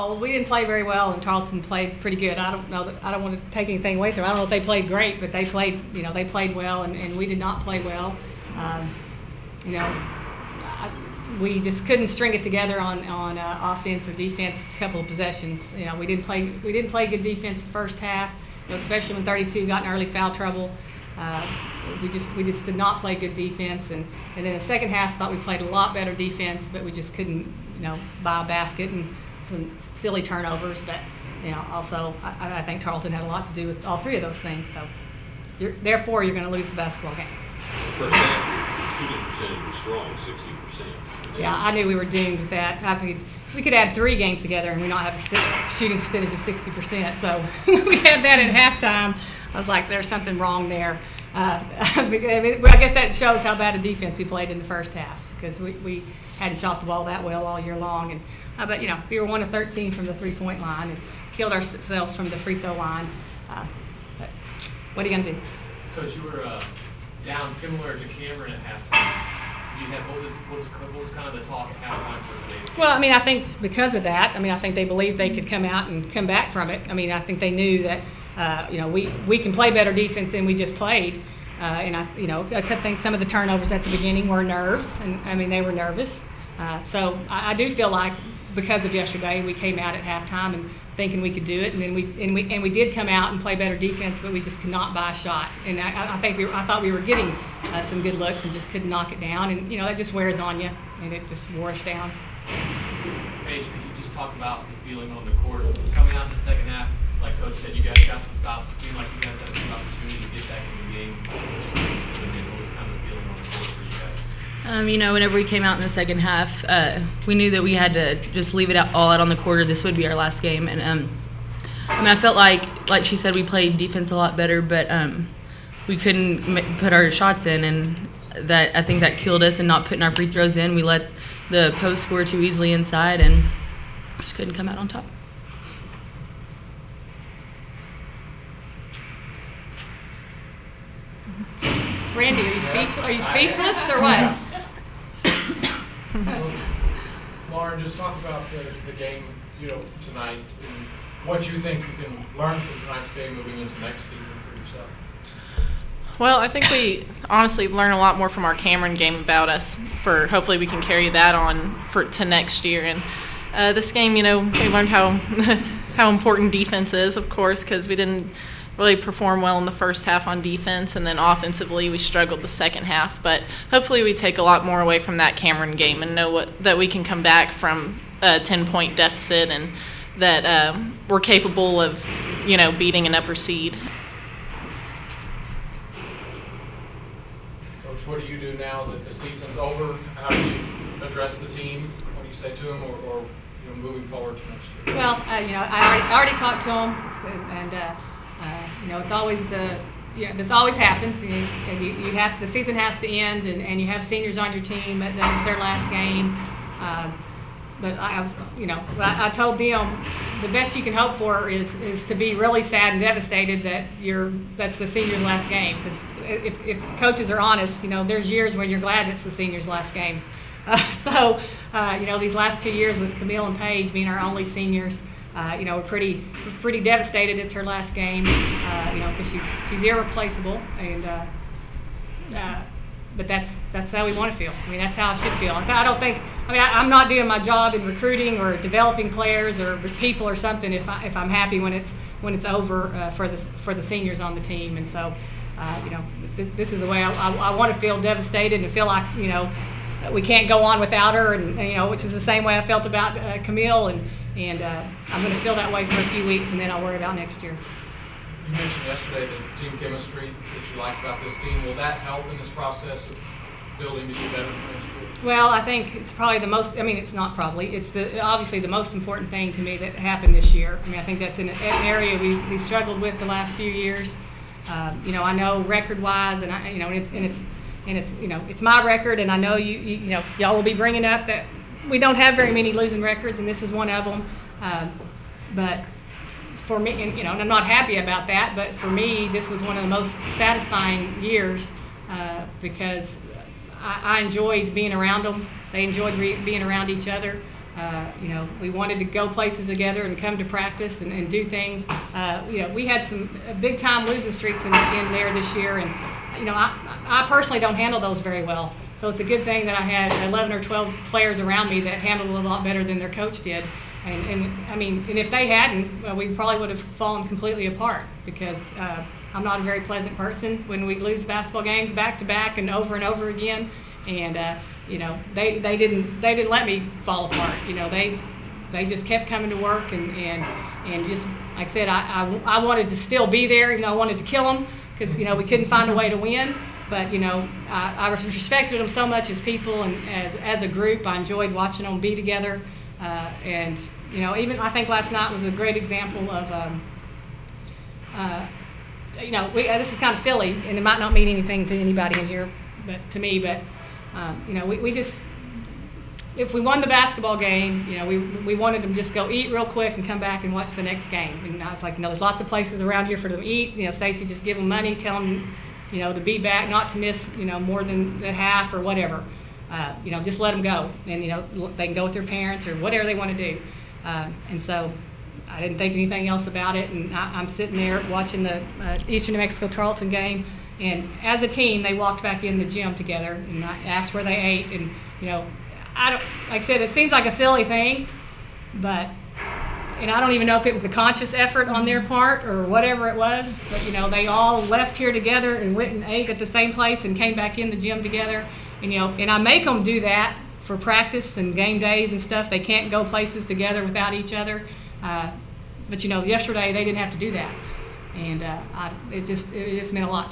old. We didn't play very well, and Tarleton played pretty good. I don't know that I don't want to take anything away from them. I don't know if they played great, but they played, they played well, and we did not play well. We just couldn't string it together on offense or defense. A couple of possessions. We didn't play good defense the first half. Especially when 32 got in early foul trouble. We just did not play good defense, and then the second half I thought we played a lot better defense, but we just couldn't buy a basket and some silly turnovers. But also I think Tarleton had a lot to do with all three of those things. So therefore you're going to lose the basketball game. First half, your shooting percentage was strong, 60%. Yeah, I knew we were doomed with that. We could add 3 games together and we not have a shooting percentage of 60%. So we had that at halftime. I was like, there's something wrong there. I guess that shows how bad a defense we played in the first half, because we hadn't shot the ball that well all year long. And but we were 1 of 13 from the 3-point line and killed ourselves from the free throw line. But what are you gonna do? Coach, you were down similar to Cameron at halftime. What was kind of the talk at halftime for today's game? Well, I think because of that, I think they believed they could come out and come back from it. I think they knew that we can play better defense than we just played. And I could think some of the turnovers at the beginning were nerves, and they were nervous. So I do feel like because of yesterday, we came out at halftime and thinking we could do it, and then we did come out and play better defense, but we just could not buy a shot. And I thought we were getting some good looks and just couldn't knock it down, and that just wears on you, and it just wore us down. Paige, could you just talk about the feeling on the court coming out in the second half? Like Coach said, you guys got some stops. It seemed like you guys had a good opportunity to get back in the game. Just what was kind of the feeling on the court for you guys? Whenever we came out in the second half, we knew that we had to just leave it all out on the court, or this would be our last game. And I felt like she said, we played defense a lot better, but we couldn't put our shots in, and I think that killed us. And not putting our free throws in, we let the post score too easily inside, and just couldn't come out on top. Randy, are you speechless or what? Lauren, just talk about the game, tonight, and what you think you can learn from tonight's game moving into next season for yourself. Well, I think we honestly learn a lot more from our Cameron game about us. Hopefully we can carry that on to next year. And this game, we learned how important defense is, of course, because we didn't really perform well in the first half on defense, and then offensively we struggled the second half. But hopefully we take a lot more away from that Cameron game and know that we can come back from a 10-point deficit, and that we're capable of, beating an upper seed. Coach, what do you do now that the season's over? How do you address the team? What do you say to them, or moving forward to next year? Well, I already talked to them, and it's always this always happens. The season has to end, and you have seniors on your team. That's their last game. But I told them the best you can hope for is to be really sad and devastated that that's the senior's last game. Because if coaches are honest, there's years when you're glad it's the senior's last game. So these last 2 years with Camille and Paige being our only seniors, we're pretty devastated. It's her last game, because she's irreplaceable, and but that's how we want to feel. That's how I should feel. I don't think. I'm not doing my job in recruiting or developing players or people or something if I'm happy when it's over for the seniors on the team. And so, this is the way I want to feel, devastated, and feel like we can't go on without her, and which is the same way I felt about Camille, and I'm going to feel that way for a few weeks, and then I'll worry about next year. You mentioned yesterday the team chemistry that you like about this team. Will that help in this process of building to do better for next year? Well, I think it's probably the most. It's not probably. It's obviously the most important thing to me that happened this year. I think that's an area we struggled with the last few years. I know record-wise, and it's my record, and I know y'all will be bringing up that we don't have very many losing records, and this is one of them. But for me, and I'm not happy about that, but for me, this was one of the most satisfying years because I enjoyed being around them. They enjoyed being around each other. We wanted to go places together and come to practice and do things. We had some big time losing streaks in there this year, and I personally don't handle those very well. So it's a good thing that I had 11 or 12 players around me that handled it a lot better than their coach did. And if they hadn't, we probably would have fallen completely apart, because I'm not a very pleasant person when we lose basketball games back to back and over again. And they didn't let me fall apart. They just kept coming to work and just, like I said, I wanted to still be there, even though I wanted to kill them, because we couldn't find a way to win. But I respected them so much as people and as a group. I enjoyed watching them be together. And even I think last night was a great example of this is kind of silly, and it might not mean anything to anybody in here, but to me. But we just, if we won the basketball game, we wanted them to just go eat real quick and come back and watch the next game. And I was like, there's lots of places around here for them to eat. Stacy, just give them money, tell them, to be back, not to miss, more than the half or whatever. Just let them go, and they can go with their parents or whatever they want to do. And so I didn't think anything else about it. And I'm sitting there watching the Eastern New Mexico Tarleton game, and as a team, they walked back in the gym together, and I asked where they ate. And I don't, like I said, it seems like a silly thing, but. And I don't even know if it was a conscious effort on their part or whatever it was, but they all left here together and went and ate at the same place and came back in the gym together. And I make them do that for practice and game days and stuff. They can't go places together without each other. But yesterday they didn't have to do that, and it just meant a lot